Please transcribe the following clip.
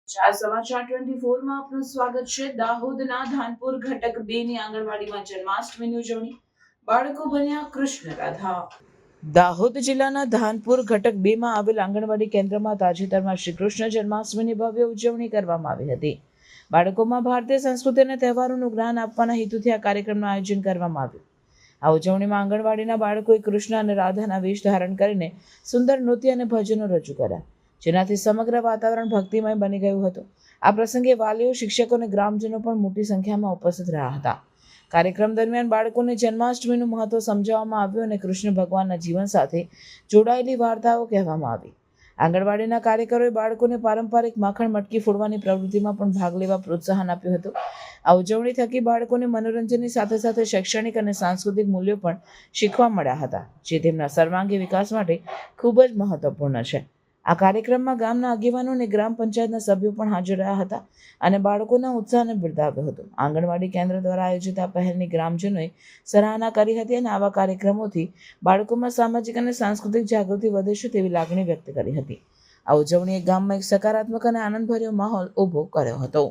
ચાર સમાચાર 24 માં આપનું સ્વાગત છે. દાહોદના ધાનપુર ઘટક 2 ની આંગણવાડીમાં જન્માષ્ટમીની ઉજવણી. બાળકો બન્યા કૃષ્ણ રાધા. દાહોદ જિલ્લાના ધાનપુર ઘટક 2 માં આવેલ આંગણવાડી કેન્દ્રમાં તાજેતરમાં શ્રી કૃષ્ણ જન્માષ્ટમીની ભવ્ય ઉજવણી કરવામાં આવી હતી. બાળકોમાં ભારતીય સંસ્કૃતિ અને તહેવારોનું જ્ઞાન આપવાના હેતુથી આ કાર્યક્રમનું આયોજન કરવામાં આવ્યું. આ ઉજવણીમાં આંગણવાડીના બાળકોએ કૃષ્ણ અને રાધાના વેશ ધારણ કરીને સુંદર નૃત્ય અને ભજનો રજૂ કર્યા, જેનાથી સમગ્ર વાતાવરણ ભક્તિમય બની ગયું હતું. આ પ્રસંગે વાલીઓ, શિક્ષકો અને ગ્રામજનો પણ મોટી સંખ્યામાં ઉપસ્થિત રહ્યા હતા. કાર્યક્રમ દરમિયાન બાળકોને જન્માષ્ટમીનું મહત્વ સમજાવવામાં આવ્યું અને કૃષ્ણ ભગવાનના જીવન સાથે જોડાયેલી વાર્તાઓ કહેવામાં આવી. આંગણવાડીના કાર્યકરોએ બાળકોને પારંપરિક માખણ મટકી ફોડવાની પ્રવૃત્તિમાં પણ ભાગ લેવા પ્રોત્સાહન આપ્યું હતું. આ ઉજવણી થકી બાળકોને મનોરંજનની સાથે સાથે શૈક્ષણિક અને સાંસ્કૃતિક મૂલ્યો પણ શીખવા મળ્યા હતા, જે તેમના સર્વાંગી વિકાસ માટે ખૂબ જ મહત્વપૂર્ણ છે. આ કાર્યક્રમમાં ગામના આગેવાનો અને ગ્રામ પંચાયતના સભ્યો પણ હાજર રહ્યા હતા અને બાળકોના ઉત્સાહને બિરદાવ્યો હતો. આંગણવાડી કેન્દ્ર દ્વારા આયોજિત આ પહેલની ગ્રામજનોએ સરાહના કરી હતી અને આવા કાર્યક્રમોથી બાળકોમાં સામાજિક અને સાંસ્કૃતિક જાગૃતિ વધે છે તેવી લાગણી વ્યક્ત કરી હતી. આ ઉજવણીએ ગામમાં એક સકારાત્મક અને આનંદભર્યો માહોલ ઊભો કર્યો હતો.